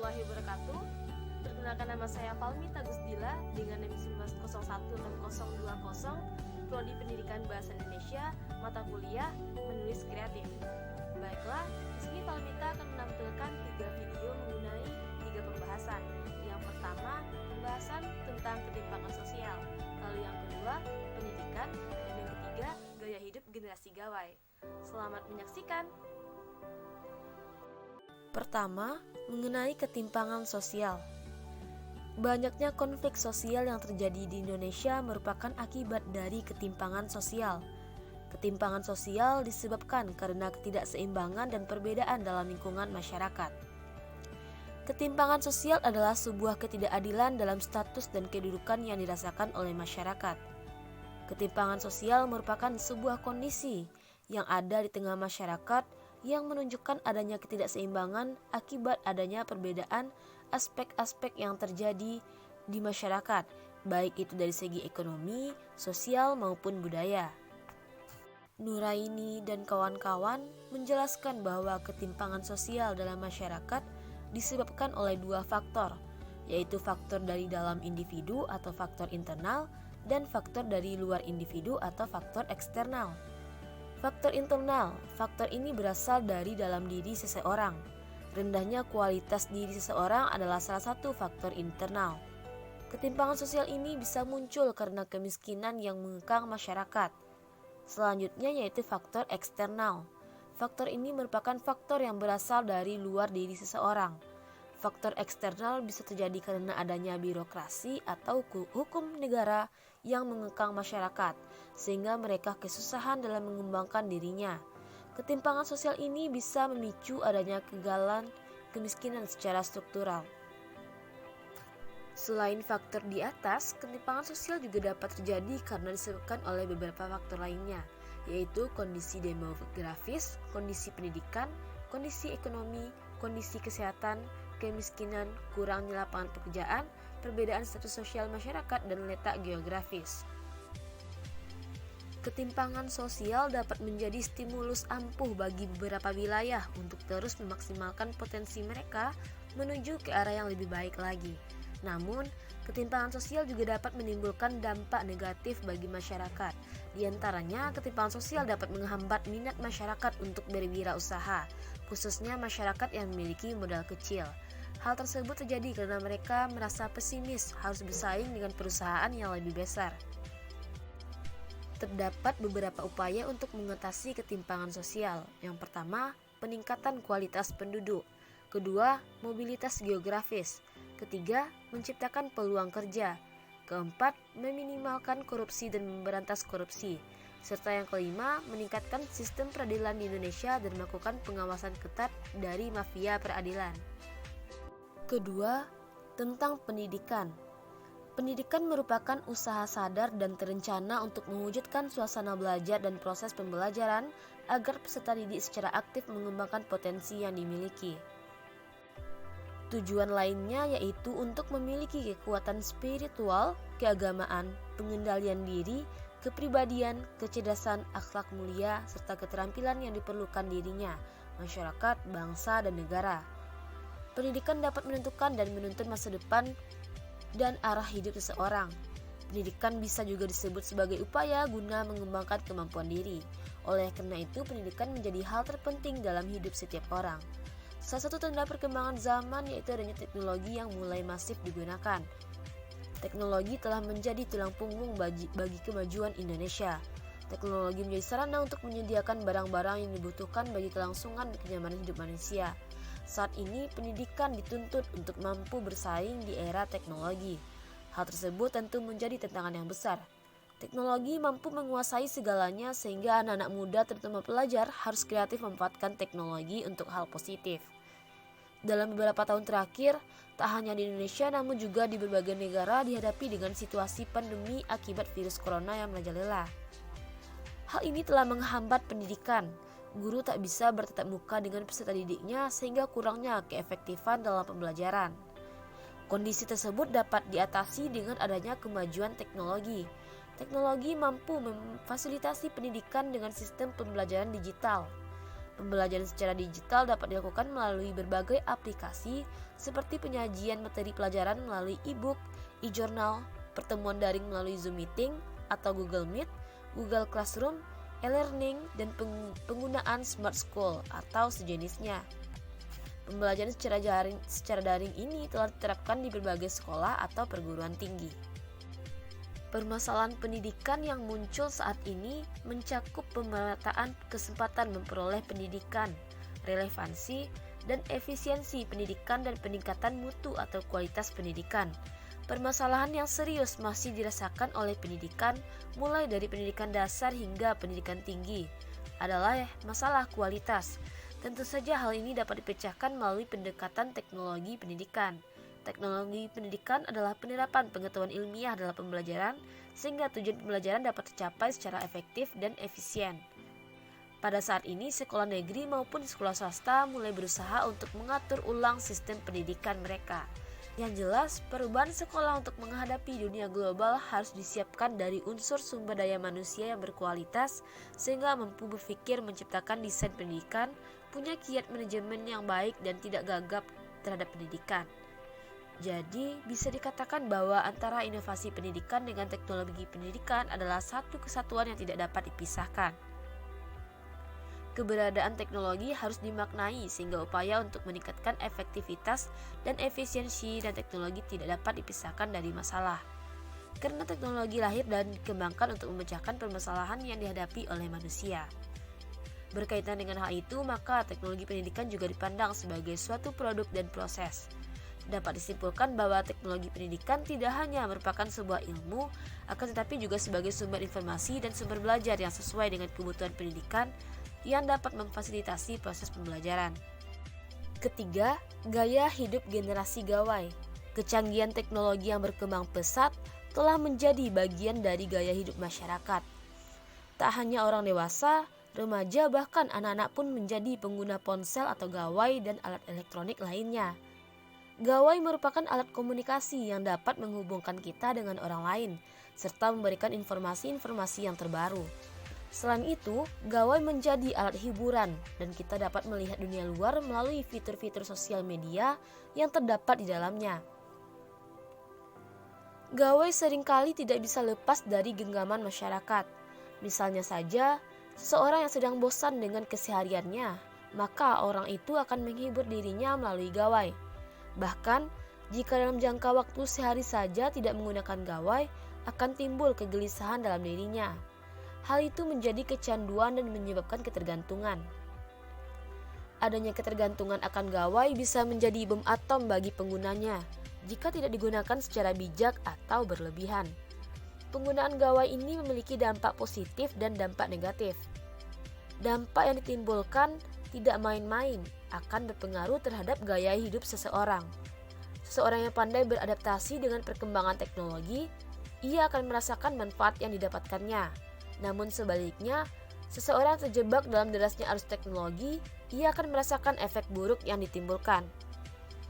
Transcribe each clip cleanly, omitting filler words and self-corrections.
warahmatullahi wabarakatuh. Perkenalkan, nama saya Palmita Gusdila dengan NIM 19016020, Prodi Pendidikan Bahasa Indonesia, mata kuliah Menulis Kreatif. Baiklah, di sini Palmita akan menampilkan 3 video mengenai 3 pembahasan. Yang pertama, pembahasan tentang ketimpangan sosial. Lalu yang kedua, pendidikan, dan yang ketiga, gaya hidup generasi gawai. Selamat menyaksikan. Pertama, mengenai ketimpangan sosial. Banyaknya konflik sosial yang terjadi di Indonesia merupakan akibat dari ketimpangan sosial. Ketimpangan sosial disebabkan karena ketidakseimbangan dan perbedaan dalam lingkungan masyarakat. Ketimpangan sosial adalah sebuah ketidakadilan dalam status dan kedudukan yang dirasakan oleh masyarakat. Ketimpangan sosial merupakan sebuah kondisi yang ada di tengah masyarakat yang menunjukkan adanya ketidakseimbangan akibat adanya perbedaan aspek-aspek yang terjadi di masyarakat, baik itu dari segi ekonomi, sosial maupun budaya. Nuraini dan kawan-kawan menjelaskan bahwa ketimpangan sosial dalam masyarakat disebabkan oleh 2 faktor, yaitu faktor dari dalam individu atau faktor internal dan faktor dari luar individu atau faktor eksternal. Faktor internal, faktor ini berasal dari dalam diri seseorang. Rendahnya kualitas diri seseorang adalah salah satu faktor internal. Ketimpangan sosial ini bisa muncul karena kemiskinan yang mengekang masyarakat. Selanjutnya yaitu faktor eksternal. Faktor ini merupakan faktor yang berasal dari luar diri seseorang. Faktor eksternal bisa terjadi karena adanya birokrasi atau hukum negara yang mengekang masyarakat, sehingga mereka kesusahan dalam mengembangkan dirinya. Ketimpangan sosial ini bisa memicu adanya kegagalan, kemiskinan secara struktural. Selain faktor di atas, ketimpangan sosial juga dapat terjadi karena disebabkan oleh beberapa faktor lainnya, yaitu kondisi demografis, kondisi pendidikan, kondisi ekonomi, kondisi kesehatan, kemiskinan, kurangnya lapangan pekerjaan, perbedaan status sosial masyarakat, dan letak geografis. Ketimpangan sosial dapat menjadi stimulus ampuh bagi beberapa wilayah untuk terus memaksimalkan potensi mereka menuju ke arah yang lebih baik lagi. Namun, ketimpangan sosial juga dapat menimbulkan dampak negatif bagi masyarakat. Di antaranya, ketimpangan sosial dapat menghambat minat masyarakat untuk berwirausaha, khususnya masyarakat yang memiliki modal kecil. Hal tersebut terjadi karena mereka merasa pesimis harus bersaing dengan perusahaan yang lebih besar. Terdapat beberapa upaya untuk mengatasi ketimpangan sosial. Yang pertama, peningkatan kualitas penduduk. Kedua, mobilitas geografis. Ketiga, menciptakan peluang kerja. Keempat, meminimalkan korupsi dan memberantas korupsi. Serta yang kelima, meningkatkan sistem peradilan di Indonesia dan melakukan pengawasan ketat dari mafia peradilan. Kedua, tentang pendidikan. Pendidikan merupakan usaha sadar dan terencana untuk mewujudkan suasana belajar dan proses pembelajaran agar peserta didik secara aktif mengembangkan potensi yang dimiliki. Tujuan lainnya yaitu untuk memiliki kekuatan spiritual, keagamaan, pengendalian diri, kepribadian, kecerdasan, akhlak mulia, serta keterampilan yang diperlukan dirinya, masyarakat, bangsa, dan negara. Pendidikan dapat menentukan dan menuntun masa depan dan arah hidup seseorang. Pendidikan bisa juga disebut sebagai upaya guna mengembangkan kemampuan diri. Oleh karena itu, pendidikan menjadi hal terpenting dalam hidup setiap orang. Salah satu tanda perkembangan zaman yaitu adanya teknologi yang mulai masif digunakan. Teknologi telah menjadi tulang punggung bagi kemajuan Indonesia. Teknologi menjadi sarana untuk menyediakan barang-barang yang dibutuhkan bagi kelangsungan dan kenyamanan hidup manusia. Saat ini, pendidikan dituntut untuk mampu bersaing di era teknologi. Hal tersebut tentu menjadi tantangan yang besar. Teknologi mampu menguasai segalanya sehingga anak-anak muda terutama pelajar harus kreatif memanfaatkan teknologi untuk hal positif. Dalam beberapa tahun terakhir, tak hanya di Indonesia namun juga di berbagai negara dihadapi dengan situasi pandemi akibat virus corona yang merajalela. Hal ini telah menghambat pendidikan. Guru tak bisa bertatap muka dengan peserta didiknya sehingga kurangnya keefektifan dalam pembelajaran. Kondisi tersebut dapat diatasi dengan adanya kemajuan teknologi. Teknologi mampu memfasilitasi pendidikan dengan sistem pembelajaran digital. Pembelajaran secara digital dapat dilakukan melalui berbagai aplikasi seperti penyajian materi pelajaran melalui e-book, e-journal, pertemuan daring melalui Zoom Meeting atau Google Meet, Google Classroom, e-learning, dan penggunaan Smart School atau sejenisnya. Pembelajaran secara daring ini telah diterapkan di berbagai sekolah atau perguruan tinggi. Permasalahan pendidikan yang muncul saat ini mencakup pemerataan kesempatan memperoleh pendidikan, relevansi, dan efisiensi pendidikan dan peningkatan mutu atau kualitas pendidikan. Permasalahan yang serius masih dirasakan oleh pendidikan, mulai dari pendidikan dasar hingga pendidikan tinggi, adalah masalah kualitas. Tentu saja hal ini dapat dipecahkan melalui pendekatan teknologi pendidikan. Teknologi pendidikan adalah penerapan pengetahuan ilmiah dalam pembelajaran sehingga tujuan pembelajaran dapat tercapai secara efektif dan efisien. Pada saat ini, sekolah negeri maupun sekolah swasta mulai berusaha untuk mengatur ulang sistem pendidikan mereka. Yang jelas, perubahan sekolah untuk menghadapi dunia global harus disiapkan dari unsur sumber daya manusia yang berkualitas sehingga mampu berpikir menciptakan desain pendidikan, punya kiat manajemen yang baik dan tidak gagap terhadap pendidikan. Jadi, bisa dikatakan bahwa antara inovasi pendidikan dengan teknologi pendidikan adalah satu kesatuan yang tidak dapat dipisahkan. Keberadaan teknologi harus dimaknai sehingga upaya untuk meningkatkan efektivitas dan efisiensi dan teknologi tidak dapat dipisahkan dari masalah. Karena teknologi lahir dan dikembangkan untuk memecahkan permasalahan yang dihadapi oleh manusia. Berkaitan dengan hal itu, maka teknologi pendidikan juga dipandang sebagai suatu produk dan proses. Dapat disimpulkan bahwa teknologi pendidikan tidak hanya merupakan sebuah ilmu, akan tetapi juga sebagai sumber informasi dan sumber belajar yang sesuai dengan kebutuhan pendidikan yang dapat memfasilitasi proses pembelajaran. Ketiga, gaya hidup generasi gawai. Kecanggihan teknologi yang berkembang pesat telah menjadi bagian dari gaya hidup masyarakat. Tak hanya orang dewasa, remaja bahkan anak-anak pun menjadi pengguna ponsel atau gawai dan alat elektronik lainnya. Gawai merupakan alat komunikasi yang dapat menghubungkan kita dengan orang lain, serta memberikan informasi-informasi yang terbaru. Selain itu, gawai menjadi alat hiburan dan kita dapat melihat dunia luar melalui fitur-fitur sosial media yang terdapat di dalamnya. Gawai seringkali tidak bisa lepas dari genggaman masyarakat. Misalnya saja, seseorang yang sedang bosan dengan kesehariannya, maka orang itu akan menghibur dirinya melalui gawai. Bahkan, jika dalam jangka waktu sehari saja tidak menggunakan gawai, akan timbul kegelisahan dalam dirinya. Hal itu menjadi kecanduan dan menyebabkan ketergantungan. Adanya ketergantungan akan gawai bisa menjadi bom atom bagi penggunanya jika tidak digunakan secara bijak atau berlebihan. Penggunaan gawai ini memiliki dampak positif dan dampak negatif. Dampak yang ditimbulkan tidak main-main, akan berpengaruh terhadap gaya hidup seseorang. Seseorang yang pandai beradaptasi dengan perkembangan teknologi, ia akan merasakan manfaat yang didapatkannya. Namun sebaliknya, seseorang terjebak dalam derasnya arus teknologi, ia akan merasakan efek buruk yang ditimbulkan.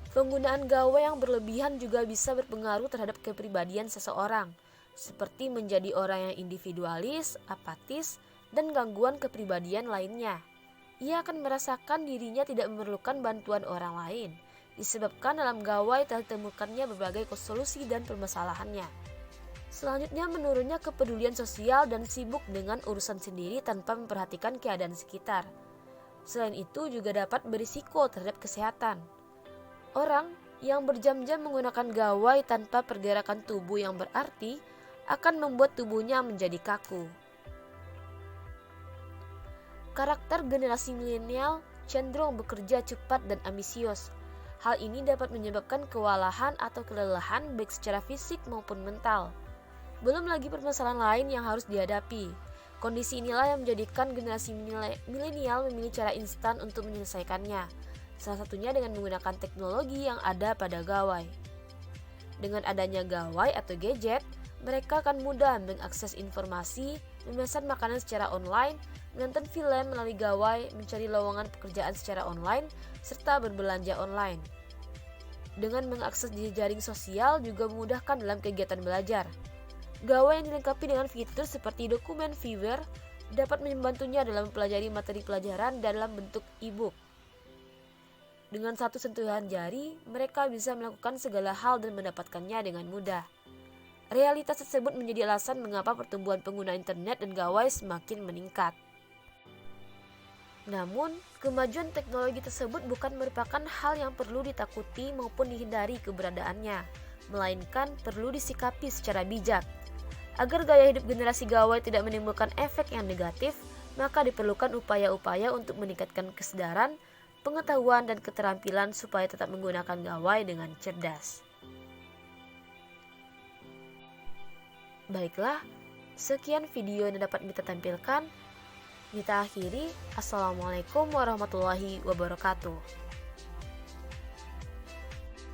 Penggunaan gawai yang berlebihan juga bisa berpengaruh terhadap kepribadian seseorang, seperti menjadi orang yang individualis, apatis, dan gangguan kepribadian lainnya. Ia akan merasakan dirinya tidak memerlukan bantuan orang lain, disebabkan dalam gawai telah ditemukannya berbagai solusi dan permasalahannya. Selanjutnya, menurunnya kepedulian sosial dan sibuk dengan urusan sendiri tanpa memperhatikan keadaan sekitar. Selain itu juga dapat berisiko terhadap kesehatan. Orang yang berjam-jam menggunakan gawai tanpa pergerakan tubuh yang berarti akan membuat tubuhnya menjadi kaku. Karakter generasi milenial cenderung bekerja cepat dan ambisius. Hal ini dapat menyebabkan kewalahan atau kelelahan baik secara fisik maupun mental. Belum lagi permasalahan lain yang harus dihadapi. Kondisi inilah yang menjadikan generasi milenial memilih cara instan untuk menyelesaikannya. Salah satunya dengan menggunakan teknologi yang ada pada gawai. Dengan adanya gawai atau gadget, mereka akan mudah mengakses informasi, memesan makanan secara online, menonton film melalui gawai, mencari lowongan pekerjaan secara online, serta berbelanja online. Dengan mengakses jejaring sosial juga memudahkan dalam kegiatan belajar. Gawai yang dilengkapi dengan fitur seperti dokumen viewer, dapat membantunya dalam mempelajari materi pelajaran dalam bentuk e-book. Dengan satu sentuhan jari, mereka bisa melakukan segala hal dan mendapatkannya dengan mudah. Realitas tersebut menjadi alasan mengapa pertumbuhan pengguna internet dan gawai semakin meningkat. Namun, kemajuan teknologi tersebut bukan merupakan hal yang perlu ditakuti maupun dihindari keberadaannya, melainkan perlu disikapi secara bijak. Agar gaya hidup generasi gawai tidak menimbulkan efek yang negatif, maka diperlukan upaya-upaya untuk meningkatkan kesadaran, pengetahuan, dan keterampilan supaya tetap menggunakan gawai dengan cerdas. Baiklah, sekian video yang dapat kita tampilkan. Kita akhiri. Assalamualaikum warahmatullahi wabarakatuh.